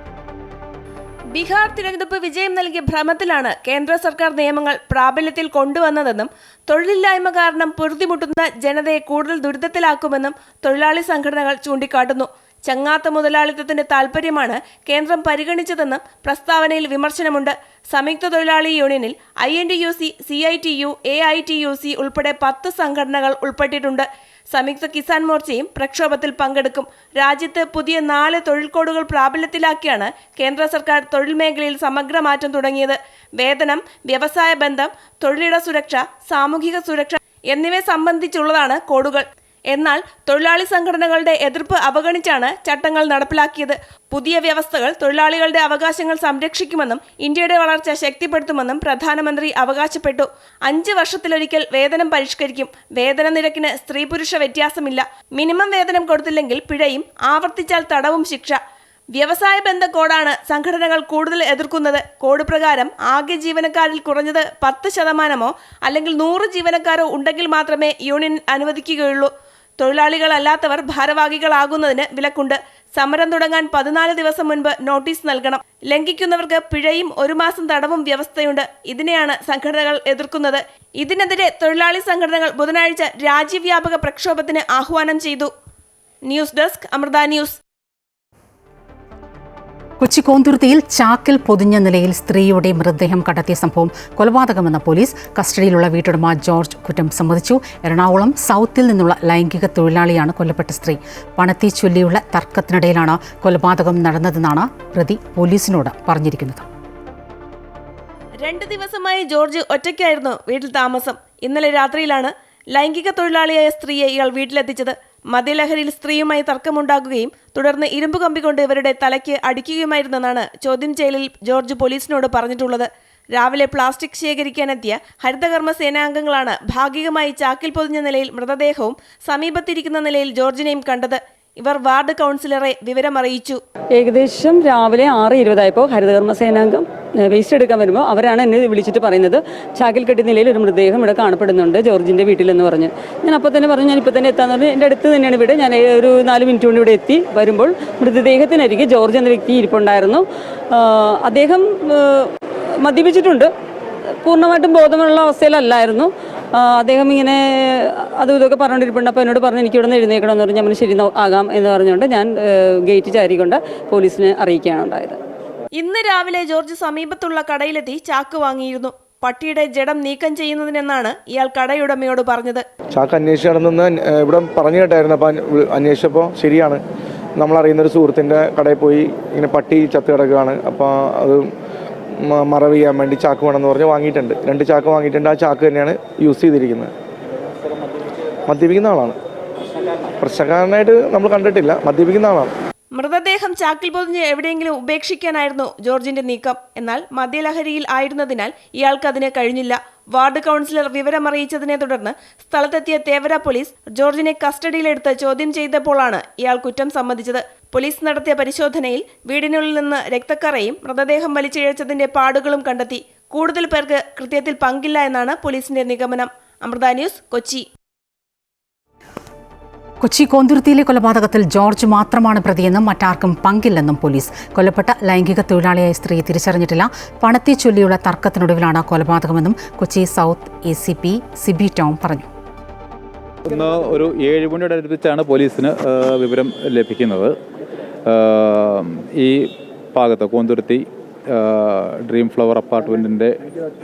ബീഹാർ തിരഞ്ഞെടുപ്പ് വിജയം നൽകിയ ഭ്രമത്തിലാണ് കേന്ദ്ര സർക്കാർ നിയമങ്ങൾ പ്രാബല്യത്തിൽ കൊണ്ടുവന്നതെന്നും തൊഴിലില്ലായ്മ കാരണം പൊറുതിമുട്ടുന്ന ജനതയെ കൂടുതൽ ദുരിതത്തിലാക്കുമെന്നും തൊഴിലാളി സംഘടനകൾ ചൂണ്ടിക്കാട്ടുന്നു. ചങ്ങാത്ത മുതലാളിത്തത്തിന്റെ താൽപര്യമാണ് കേന്ദ്രം പരിഗണിച്ചതെന്നും പ്രസ്താവനയിൽ വിമർശനമുണ്ട്. സംയുക്ത തൊഴിലാളി യൂണിയനിൽ INTUC, CITU, AITUC ഉൾപ്പെടെ 10 സംഘടനകൾ ഉൾപ്പെട്ടിട്ടുണ്ട്. സംയുക്ത കിസാൻ മോർച്ചയും പ്രക്ഷോഭത്തിൽ പങ്കെടുക്കും. രാജ്യത്ത് പുതിയ 4 തൊഴിൽ കോഡുകൾ പ്രാബല്യത്തിലാക്കിയാണ് കേന്ദ്ര സർക്കാർ തൊഴിൽ മേഖലയിൽ സമഗ്ര മാറ്റം തുടങ്ങിയത്. വേതനം, വ്യവസായ ബന്ധം, തൊഴിലിട സുരക്ഷ, സാമൂഹിക സുരക്ഷ എന്നിവ സംബന്ധിച്ചുള്ളതാണ് കോഡുകൾ. എന്നാൽ തൊഴിലാളി സംഘടനകളുടെ എതിർപ്പ് അവഗണിച്ചാണ് ചട്ടങ്ങൾ നടപ്പിലാക്കിയത്. പുതിയ വ്യവസ്ഥകൾ തൊഴിലാളികളുടെ അവകാശങ്ങൾ സംരക്ഷിക്കുമെന്നും ഇന്ത്യയുടെ വളർച്ച ശക്തിപ്പെടുത്തുമെന്നും പ്രധാനമന്ത്രി അവകാശപ്പെട്ടു. 5 വർഷത്തിലൊരിക്കൽ വേതനം പരിഷ്കരിക്കും. വേതന നിരക്കിന് സ്ത്രീ പുരുഷ വ്യത്യാസമില്ല. മിനിമം വേതനം കൊടുത്തില്ലെങ്കിൽ പിഴയും, ആവർത്തിച്ചാൽ തടവും ശിക്ഷ. വ്യവസായ ബന്ധ കോഡാണ് സംഘടനകൾ കൂടുതൽ എതിർക്കുന്നത്. കോഡ് പ്രകാരം ആകെ ജീവനക്കാരിൽ കുറഞ്ഞത് 10% അല്ലെങ്കിൽ 100 ജീവനക്കാരോ ഉണ്ടെങ്കിൽ മാത്രമേ യൂണിയൻ അനുവദിക്കുകയുള്ളൂ. തൊഴിലാളികളല്ലാത്തവർ ഭാരവാഹികളാകുന്നതിന് വിലക്കുണ്ട്. സമരം തുടങ്ങാൻ 14 ദിവസം മുൻപ് നോട്ടീസ് നൽകണം. ലംഘിക്കുന്നവർക്ക് പിഴയും 1 മാസം തടവും വ്യവസ്ഥയുണ്ട്. ഇതിനെയാണ് സംഘടനകൾ എതിർക്കുന്നത്. ഇതിനെതിരെ തൊഴിലാളി സംഘടനകൾ ബുധനാഴ്ച രാജ്യവ്യാപക പ്രക്ഷോഭത്തിന് ആഹ്വാനം ചെയ്തു. News desk, Amrita news. Kochi കോന്തുരുത്തിയിൽ ചാക്കിൽ പൊതിഞ്ഞ നിലയിൽ സ്ത്രീയുടെ മൃതദേഹം കണ്ടെത്തിയ സംഭവം കൊലപാതകമെന്ന പോലീസ്. കസ്റ്റഡിയിലുള്ള വീട്ടുടമ ജോർജ് കുറ്റം സമ്മതിച്ചു. എറണാകുളം സൗത്തിൽ നിന്നുള്ള ലൈംഗിക തൊഴിലാളിയാണ് കൊല്ലപ്പെട്ട സ്ത്രീ. പണത്തെ ചൊല്ലിയുള്ള തർക്കത്തിനിടയിലാണ് കൊലപാതകം നടന്നതെന്നാണ് പ്രതി പോലീസിനോട് പറഞ്ഞിരിക്കുന്നത്. 2 ദിവസമായി ജോർജ് ഒറ്റയ്ക്കായിരുന്നു വീട്ടിൽ താമസം. ഇന്നലെ രാത്രിയിലാണ് ലൈംഗിക തൊഴിലാളിയായ സ്ത്രീയെ ഇയാൾ വീട്ടിലെത്തിച്ചത്. മദ്യലഹരിയിൽ സ്ത്രീയുമായി തർക്കമുണ്ടാകുകയും തുടർന്ന് ഇരുമ്പ് കമ്പി കൊണ്ട് ഇവരുടെ തലയ്ക്ക് അടിക്കുകയുമായിരുന്നെന്നാണ് ചോദ്യം ചെയ്യലിൽ ജോർജ് പോലീസിനോട് പറഞ്ഞിട്ടുള്ളത്. രാവിലെ പ്ലാസ്റ്റിക് ശേഖരിക്കാനെത്തിയ ഹരിതകർമ്മ സേനാംഗങ്ങളാണ് ഭാഗികമായി ചാക്കിൽ പൊതിഞ്ഞ നിലയിൽ മൃതദേഹവും സമീപത്തിരിക്കുന്ന നിലയിൽ ജോർജിനെയും കണ്ടത്. ഇവർ വാർഡ് കൗൺസിലറെ വിവരമറിയിച്ചു. ഏകദേശം രാവിലെ 6:20 ഹരിതകർമ്മ സേനാംഗം വേസ്റ്റ് എടുക്കാൻ വരുമ്പോൾ അവരാണ് എന്നെ വിളിച്ചിട്ട് പറയുന്നത്, ചാക്കിൽ കെട്ടിയ നിലയിൽ ഒരു മൃതദേഹം ഇവിടെ കാണപ്പെടുന്നുണ്ട് ജോർജിൻ്റെ വീട്ടിലെന്ന് പറഞ്ഞ്. ഞാൻ അപ്പോൾ തന്നെ പറഞ്ഞു, ഞാൻ ഇപ്പോൾ തന്നെ എത്താന്ന് പറഞ്ഞ് എൻ്റെ അടുത്ത് തന്നെയാണ് ഇവിടെ. ഞാൻ ഒരു 4 മിനിറ്റ് കൊണ്ട് ഇവിടെ എത്തി. വരുമ്പോൾ മൃതദേഹത്തിനരികെ ജോർജ് എന്ന വ്യക്തി ഇരിപ്പുണ്ടായിരുന്നു. അദ്ദേഹം മദ്യപിച്ചിട്ടുണ്ട്. പൂർണ്ണമായിട്ടും ബോധമുള്ള അവസ്ഥയിലല്ലായിരുന്നു. അദ്ദേഹം ഇങ്ങനെ അതും ഇതൊക്കെ പറഞ്ഞുകൊണ്ടിരിപ്പുണ്ട്. അപ്പോൾ എന്നോട് പറഞ്ഞു, എനിക്ക് ഇവിടെ നിന്ന് എഴുന്നേക്കണമെന്ന് പറഞ്ഞു. ഞാൻ ശരി ആകാം എന്ന് പറഞ്ഞുകൊണ്ട് ഞാൻ ഗേറ്റ് ചാരിക്കൊണ്ട് പോലീസിനെ അറിയിക്കുകയാണ് ഉണ്ടായത്. ഇന്ന് രാവിലെ ജോർജ് സമീപത്തുള്ള കടയിലെത്തി ചാക്ക് വാങ്ങിയിരുന്നു. പട്ടിയുടെ ജഡം നീക്കം ചെയ്യുന്നതിനെന്നാണ് ഇയാൾ കടയുടമയോട് പറഞ്ഞത്. ചാക്ക് അന്വേഷിച്ച് നടന്നെന്ന് ഇവിടെ പറഞ്ഞു കേട്ടായിരുന്നു. അപ്പം അന്വേഷിച്ചപ്പോൾ ശരിയാണ്, നമ്മളറിയുന്നൊരു സുഹൃത്തിൻ്റെ കടയിൽ പോയി ഇങ്ങനെ പട്ടി ചത്ത് കിടക്കുകയാണ്, അപ്പോൾ അത് മറവ് ചെയ്യാൻ വേണ്ടി ചാക്ക് വേണമെന്ന് പറഞ്ഞ് വാങ്ങിയിട്ടുണ്ട്. 2 ചാക്ക് വാങ്ങിയിട്ടുണ്ട്. ആ ചാക്ക് തന്നെയാണ് യൂസ് ചെയ്തിരിക്കുന്നത്. മദ്യപിക്കുന്ന ആളാണ്. പ്രശ്നക്കാരനായിട്ട് നമ്മൾ കണ്ടിട്ടില്ല. മദ്യപിക്കുന്ന ആളാണ്. മൃതദേഹം ചാക്കിൽ പൊതിഞ്ഞ് എവിടെയെങ്കിലും ഉപേക്ഷിക്കാനായിരുന്നു ജോർജിന്റെ നീക്കം. എന്നാൽ മദ്യലഹരിയിൽ ആയിരുന്നതിനാൽ ഇയാൾക്ക് അതിന് കഴിഞ്ഞില്ല. വാർഡ് കൗൺസിലർ വിവരമറിയിച്ചതിനെ തുടർന്ന് സ്ഥലത്തെത്തിയ തേവര പോലീസ് ജോർജിനെ കസ്റ്റഡിയിലെടുത്ത് ചോദ്യം ചെയ്തപ്പോഴാണ് ഇയാൾ കുറ്റം സമ്മതിച്ചത്. പോലീസ് നടത്തിയ പരിശോധനയിൽ വീടിനുള്ളിൽ നിന്ന് രക്തക്കറയും മൃതദേഹം വലിച്ചിഴച്ചതിന്റെ പാടുകളും കണ്ടെത്തി. കൂടുതൽ പേർക്ക് കൃത്യത്തിൽ പങ്കില്ല എന്നാണ് പോലീസിന്റെ നിഗമനം. അമൃത ന്യൂസ്, കൊച്ചി. കൊച്ചി കോന്തുരുത്തിയിലെ കൊലപാതകത്തിൽ ജോർജ് മാത്രമാണ് പ്രതിയെന്നും മറ്റാർക്കും പങ്കില്ലെന്നും പോലീസ്. കൊല്ലപ്പെട്ട ലൈംഗിക തൊഴിലാളിയായ സ്ത്രീയെ തിരിച്ചറിഞ്ഞിട്ടില്ല. പണത്തെ ചൊല്ലിയുള്ള തർക്കത്തിനൊടുവിലാണ് കൊലപാതകമെന്നും Kochi south ACP Sibi Tom പറഞ്ഞു. ഇന്ന് ഒരു 7 മണിയോട് അടുപ്പിച്ചാണ് പോലീസിന് വിവരം ലഭിക്കുന്നത്. ഈ ഭാഗത്ത് കോന്തുരുത്തി ഡ്രീം ഫ്ലവർ അപ്പാർട്ട്മെൻറ്റിൻ്റെ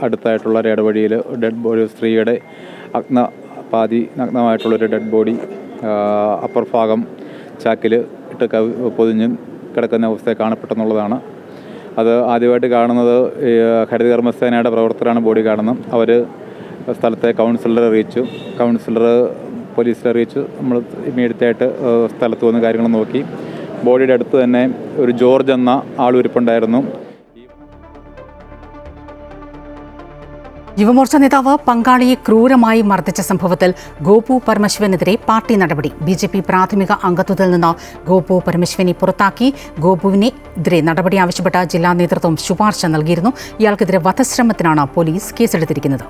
അടുത്തായിട്ടുള്ള ഒരു ഇടവഴിയിൽ ഡെഡ് ബോഡി, സ്ത്രീയുടെ പാതി നഗ്നമായിട്ടുള്ളൊരു ഡെഡ് ബോഡി അപ്പർ ഭാഗം ചാക്കിൽ ഇട്ട് പൊതിഞ്ഞ് കിടക്കുന്ന അവസ്ഥയിൽ കാണപ്പെട്ടെന്നുള്ളതാണ്. അത് ആദ്യമായിട്ട് കാണുന്നത് ഹരിതകർമ്മസേനയുടെ പ്രവർത്തകരാണ് ബോഡി കാണുന്നത്. അവർ സ്ഥലത്തെ കൗൺസിലറെ അറിയിച്ചു. കൗൺസിലർ പോലീസിനെ അറിയിച്ചു. നമ്മൾ ഇമ്മീഡിയറ്റായിട്ട് സ്ഥലത്ത് വന്ന് കാര്യങ്ങൾ നോക്കി ബോഡിയുടെ അടുത്ത് തന്നെ ഒരു ജോർജ് എന്ന ആളിരിപ്പുണ്ടായിരുന്നു. യുവമോർച്ച നേതാവ് പങ്കാളിയെ ക്രൂരമായി മർദ്ദിച്ച സംഭവത്തിൽ ഗോപു പരമശിവനെതിരെ പാർട്ടി നടപടി. BJP പ്രാഥമിക അംഗത്വത്തിൽ നിന്ന് ഗോപു പരമശിവനെ പുറത്താക്കി. ഗോപുവിനെതിരെ നടപടി ആവശ്യപ്പെട്ട ജില്ലാ നേതൃത്വം ശുപാർശ നൽകിയിരുന്നു. ഇയാൾക്കെതിരെ വധശ്രമത്തിനാണ് പോലീസ് കേസെടുത്തിരിക്കുന്നത്.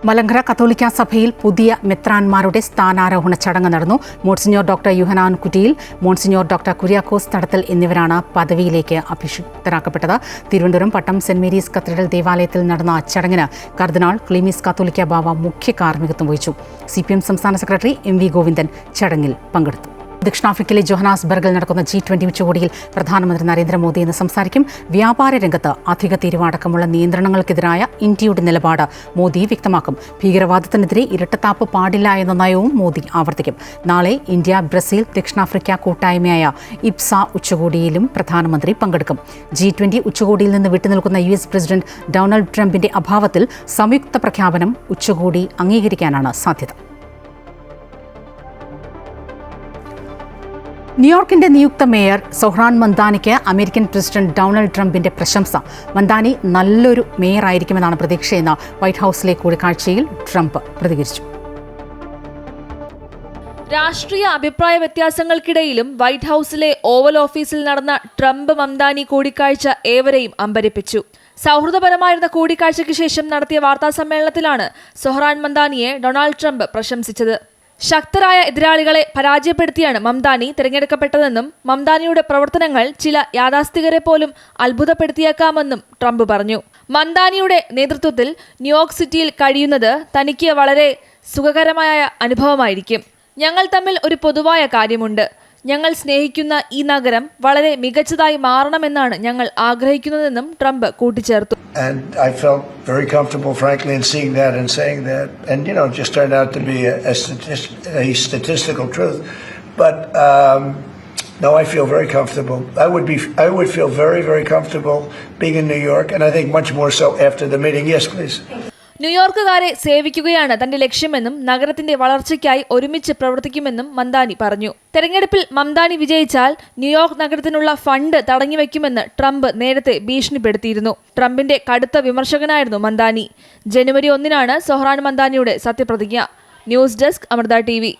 മലങ്കര കത്തോലിക്ക സഭയിൽ പുതിയ മെത്രാൻമാരുടെ സ്ഥാനാരോഹണ ചടങ്ങ് നടന്നു. Monsignor doctor Yuhanon Kuttiyil, monsignor doctor Kuriakose Thadathil എന്നിവരാണ് പദവിയിലേക്ക് അഭിഷിക്തരാക്കപ്പെട്ടത്. Thiruvananthapuram Pattom saint Mary's cathedral ദേവാലയത്തിൽ നടന്ന ചടങ്ങിന് കർദിനാൾ ക്ലീമീസ് കാത്തോലിക്ക ബാവ മുഖ്യ കാർമ്മികത്വം വഹിച്ചു. CPM സംസ്ഥാന സെക്രട്ടറി MV ഗോവിന്ദൻ ചടങ്ങിൽ പങ്കെടുത്തു. ദക്ഷിണാഫ്രിക്കയിലെ ജോഹനാസ്ബർഗിൽ നടക്കുന്ന G20 ഉച്ചകോടിയിൽ പ്രധാനമന്ത്രി നരേന്ദ്രമോദി ഇന്ന് സംസാരിക്കും. വ്യാപാര രംഗത്ത് അധിക തീരുവടക്കമുള്ള നിയന്ത്രണങ്ങൾക്കെതിരായ ഇന്ത്യയുടെ നിലപാട് മോദി വ്യക്തമാക്കും. ഭീകരവാദത്തിനെതിരെ ഇരട്ടത്താപ്പ് പാടില്ല എന്ന നയവും മോദി ആവർത്തിക്കും. നാളെ ഇന്ത്യ ബ്രസീൽ ദക്ഷിണാഫ്രിക്ക കൂട്ടായ്മയായ ഇപ്സ ഉച്ചകോടിയിലും പ്രധാനമന്ത്രി പങ്കെടുക്കും. G20 ഉച്ചകോടിയിൽ നിന്ന് വിട്ടുനിൽക്കുന്ന US പ്രസിഡന്റ് ഡൊണാൾഡ് ട്രംപിന്റെ അഭാവത്തിൽ സംയുക്ത പ്രഖ്യാപനം ഉച്ചകോടി അംഗീകരിക്കാനാണ് സാധ്യത. ന്യൂയോർക്കിന്റെ നിയുക്ത മേയർ സൊഹ്റാൻ മന്ദാനിക്ക് അമേരിക്കൻ പ്രസിഡന്റ് ഡൊണാൾഡ് ട്രംപിന്റെ പ്രശംസ. മന്ദാനി നല്ലൊരു മേയർ ആയിരിക്കുമെന്നാണ് പ്രതീക്ഷയെന്ന് വൈറ്റ് ഹൌസിലെ കൂടിക്കാഴ്ചയിൽ ട്രംപ് പ്രതികരിച്ചു. രാഷ്ട്രീയ അഭിപ്രായ വ്യത്യാസങ്ങൾക്കിടയിലും വൈറ്റ് ഹൌസിലെ ഓവൽ ഓഫീസിൽ നടന്ന ട്രംപ് മന്ദാനി കൂടിക്കാഴ്ച ഏവരെയും അമ്പരപ്പിച്ചു. സൗഹൃദപരമായിരുന്ന കൂടിക്കാഴ്ചയ്ക്ക് ശേഷം നടത്തിയ വാർത്താസമ്മേളനത്തിലാണ് സൊഹ്റാൻ മന്ദാനിയെ ഡൊണാൾഡ് ട്രംപ് പ്രശംസിച്ചത്. ശക്തരായ എതിരാളികളെ പരാജയപ്പെടുത്തിയാണ് മംദാനി തിരഞ്ഞെടുക്കപ്പെട്ടതെന്നും മംദാനിയുടെ പ്രവർത്തനങ്ങൾ ചില യാഥാസ്ഥികരെ പോലും അത്ഭുതപ്പെടുത്തിയേക്കാമെന്നും ട്രംപ് പറഞ്ഞു. മംദാനിയുടെ നേതൃത്വത്തിൽ ന്യൂയോർക്ക് സിറ്റിയിൽ കഴിയുന്നത് തനിക്ക് വളരെ സുഖകരമായ അനുഭവമായിരിക്കും. ഞങ്ങൾ തമ്മിൽ ഒരു പൊതുവായ കാര്യമുണ്ട്. ഞങ്ങൾ സ്നേഹിക്കുന്ന ഈ നഗരം വളരെ മികച്ചതായി മാറണമെന്നാണ് ഞങ്ങൾ ആഗ്രഹിക്കുന്നതെന്നും ട്രംപ് കൂട്ടിച്ചേർത്തു. And I felt very comfortable, frankly, in seeing that and saying that. And, you know, it just turned out to be a statistical truth. But, no, I feel very comfortable. I would feel very, very comfortable being in New York, and I think much more so after the meeting. Yes, please. ന്യൂയോർക്കുകാരെ സേവിക്കുകയാണ് തന്റെ ലക്ഷ്യമെന്നും നഗരത്തിന്റെ വളർച്ചയ്ക്കായി ഒരുമിച്ച് പ്രവർത്തിക്കുമെന്നും മംദാനി പറഞ്ഞു. തെരഞ്ഞെടുപ്പിൽ മംദാനി വിജയിച്ചാൽ New York നഗരത്തിനുള്ള fund തടഞ്ഞുവെക്കുമെന്ന് Trump നേരത്തെ ഭീഷണിപ്പെടുത്തിയിരുന്നു. ട്രംപിന്റെ കടുത്ത വിമർശകനായിരുന്നു മംദാനി. ജനുവരി 1 സൊഹ്റാൻ മംദാനിയുടെ സത്യപ്രതിജ്ഞ. News desk Amrita TV.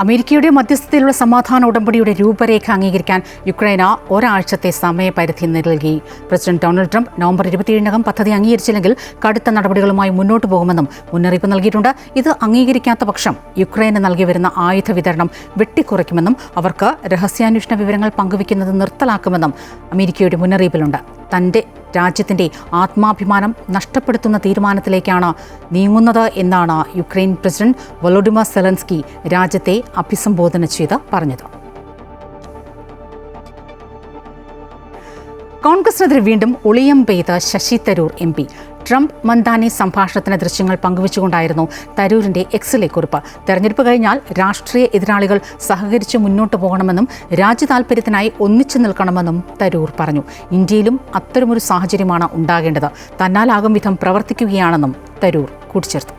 അമേരിക്കയുടെ മധ്യസ്ഥതയിലുള്ള സമാധാന ഉടമ്പടിയുടെ രൂപരേഖ അംഗീകരിക്കാൻ യുക്രൈന് ഒരാഴ്ചത്തെ സമയപരിധി നൽകി. പ്രസിഡന്റ് ഡൊണാൾഡ് ട്രംപ് നവംബർ 27 പദ്ധതി അംഗീകരിച്ചില്ലെങ്കിൽ കടുത്ത നടപടികളുമായി മുന്നോട്ടു പോകുമെന്നും മുന്നറിയിപ്പ് നൽകിയിട്ടുണ്ട്. ഇത് അംഗീകരിക്കാത്ത പക്ഷം യുക്രൈന് നൽകി വരുന്ന ആയുധ വിതരണം വെട്ടിക്കുറയ്ക്കുമെന്നും അവർക്ക് രഹസ്യാന്വേഷണ വിവരങ്ങൾ പങ്കുവയ്ക്കുന്നത് നിർത്തലാക്കുമെന്നും അമേരിക്കയുടെ മുന്നറിയിപ്പിലുണ്ട്. തന്റെ രാജ്യത്തിന്റെ ആത്മാഭിമാനം നഷ്ടപ്പെടുത്തുന്ന തീരുമാനത്തിലേക്കാണ് നീങ്ങുന്നത് എന്നാണ് യുക്രൈൻ പ്രസിഡന്റ് വൊളോഡിമർ സെലൻസ്കി രാജ്യത്തെ അഭിസംബോധന ചെയ്ത് പറഞ്ഞത്. കോൺഗ്രസിനെതിരെ വീണ്ടും ഒളിയം പെയ്ത് Sasi Tharoor MP. Trump Mamdani സംഭാഷണത്തിന് ദൃശ്യങ്ങൾ പങ്കുവച്ചുകൊണ്ടായിരുന്നു തരൂരിന്റെ എക്സിലെ കുറിപ്പ്. തെരഞ്ഞെടുപ്പ് കഴിഞ്ഞാൽ രാഷ്ട്രീയ എതിരാളികൾ സഹകരിച്ച് മുന്നോട്ട് പോകണമെന്നും രാജ്യതാൽപര്യത്തിനായി ഒന്നിച്ചു നിൽക്കണമെന്നും തരൂർ പറഞ്ഞു. ഇന്ത്യയിലും അത്തരമൊരു സാഹചര്യമാണ് ഉണ്ടാകേണ്ടത്. തന്നാലാകും വിധം പ്രവർത്തിക്കുകയാണെന്നും തരൂർ കൂട്ടിച്ചേർത്തു.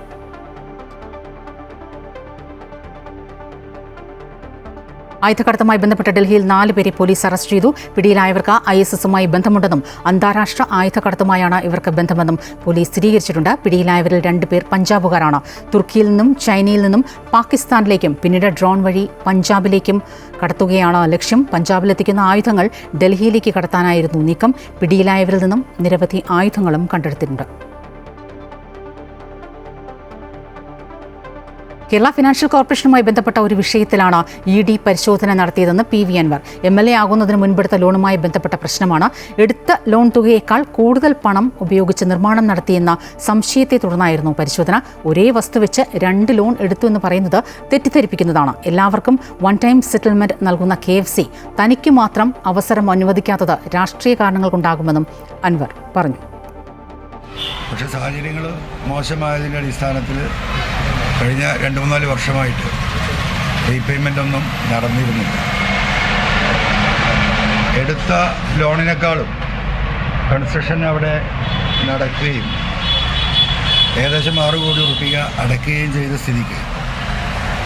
ആയുധക്കടത്തുമായി ബന്ധപ്പെട്ട ഡൽഹിയിൽ 4 പേരെ പോലീസ് അറസ്റ്റ് ചെയ്തു. പിടിയിലായവർക്ക് ISISുമായി ബന്ധമുണ്ടെന്നും അന്താരാഷ്ട്ര ആയുധക്കടത്തുമായാണ് ഇവർക്ക് ബന്ധമെന്നും പോലീസ് സ്ഥിരീകരിച്ചിട്ടുണ്ട്. പിടിയിലായവരിൽ 2 പേർ പഞ്ചാബുകാരാണ്. തുർക്കിയിൽ നിന്നും ചൈനയിൽ നിന്നും പാകിസ്ഥാനിലേക്കും പിന്നീട് ഡ്രോൺ വഴി പഞ്ചാബിലേക്കും കടത്തുകയാണ് ലക്ഷ്യം. പഞ്ചാബിലെത്തിക്കുന്ന ആയുധങ്ങൾ ഡൽഹിയിലേക്ക് കടത്താനായിരുന്നു നീക്കം. പിടിയിലായവരിൽ നിന്നും നിരവധി ആയുധങ്ങളും കണ്ടെടുത്തിട്ടുണ്ട്. കേരള ഫിനാൻഷ്യൽ കോർപ്പറേഷനുമായി ബന്ധപ്പെട്ട ഒരു വിഷയത്തിലാണ് ED പരിശോധന നടത്തിയതെന്ന് PV അൻവർ. MLA ആകുന്നതിന് മുൻപെടുത്ത ലോണുമായി ബന്ധപ്പെട്ട പ്രശ്നമാണ്. എടുത്ത ലോൺ തുകയേക്കാൾ കൂടുതൽ പണം ഉപയോഗിച്ച് നിർമ്മാണം നടത്തിയെന്ന സംശയത്തെ തുടർന്നായിരുന്നു പരിശോധന. ഒരേ വസ്തു വെച്ച് 2 ലോൺ എടുത്തു എന്ന് പറയുന്നത് തെറ്റിദ്ധരിപ്പിക്കുന്നതാണ്. എല്ലാവർക്കും വൺ ടൈം സെറ്റിൽമെന്റ് നൽകുന്ന KFC തനിക്ക് മാത്രം അവസരം അനുവദിക്കാത്തത് രാഷ്ട്രീയ കാരണങ്ങൾ കൊണ്ടാകുമെന്നും അൻവർ പറഞ്ഞു. പക്ഷേ സാഹചര്യങ്ങൾ മോശമായതിൻ്റെ അടിസ്ഥാനത്തിൽ കഴിഞ്ഞ 2-3 വർഷമായിട്ട് റീപേയ്മെൻ്റ് ഒന്നും നടന്നിരുന്നില്ല. എടുത്ത ലോണിനേക്കാളും കൺസ്ട്രക്ഷൻ അവിടെ നടക്കുകയും ഏകദേശം 6 കോടി രൂപ അടയ്ക്കുകയും ചെയ്ത സ്ഥിതിക്ക്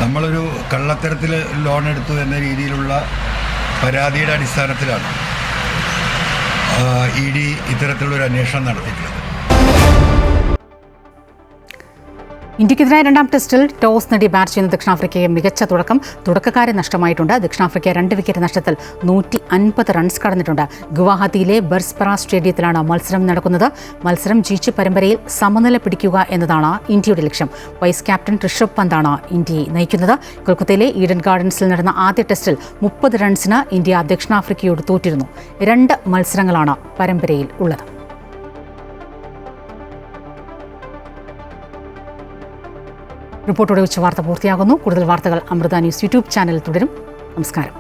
നമ്മളൊരു കള്ളത്തരത്തിൽ ലോൺ എടുത്തു എന്ന രീതിയിലുള്ള പരാതിയുടെ അടിസ്ഥാനത്തിലാണ് ED ഇത്തരത്തിലുള്ളൊരു അന്വേഷണം നടത്തിയിട്ടുള്ളത്. ഇന്ത്യക്കെതിരായ രണ്ടാം ടെസ്റ്റിൽ ടോസ് നേടി ബാറ്റ് ചെയ്യുന്ന ദക്ഷിണാഫ്രിക്കയെ മികച്ച തുടക്കക്കാരെ നഷ്ടമായിട്ടുണ്ട്. ദക്ഷിണാഫ്രിക്ക 2 വിക്കറ്റ് നഷ്ടത്തിൽ 150 റൺസ് കടന്നിട്ടുണ്ട്. ഗുവാഹത്തിയിലെ ബർസ്പറ സ്റ്റേഡിയത്തിലാണ് മത്സരം നടക്കുന്നത്. മത്സരം ജയിച്ച് പരമ്പരയിൽ സമനില പിടിക്കുക എന്നതാണ് ഇന്ത്യയുടെ ലക്ഷ്യം. വൈസ് ക്യാപ്റ്റൻ ഋഷഭ് പന്താണ് ഇന്ത്യയെ നയിക്കുന്നത്. കൊൽക്കത്തയിലെ ഈഡൻ ഗാർഡൻസിൽ നടന്ന ആദ്യ ടെസ്റ്റിൽ 30 റൺസിന് ഇന്ത്യ ദക്ഷിണാഫ്രിക്കയോട് തോറ്റിരുന്നു. 2 മത്സരങ്ങളാണ് പരമ്പരയിൽ ഉള്ളത്. റിപ്പോർട്ടോടെ ഉച്ചവാർത്ത പൂർത്തിയാകുന്നു. കൂടുതൽ വാർത്തകൾ അമൃത ന്യൂസ് യൂട്യൂബ് ചാനലിൽ തുടരും. നമസ്കാരം.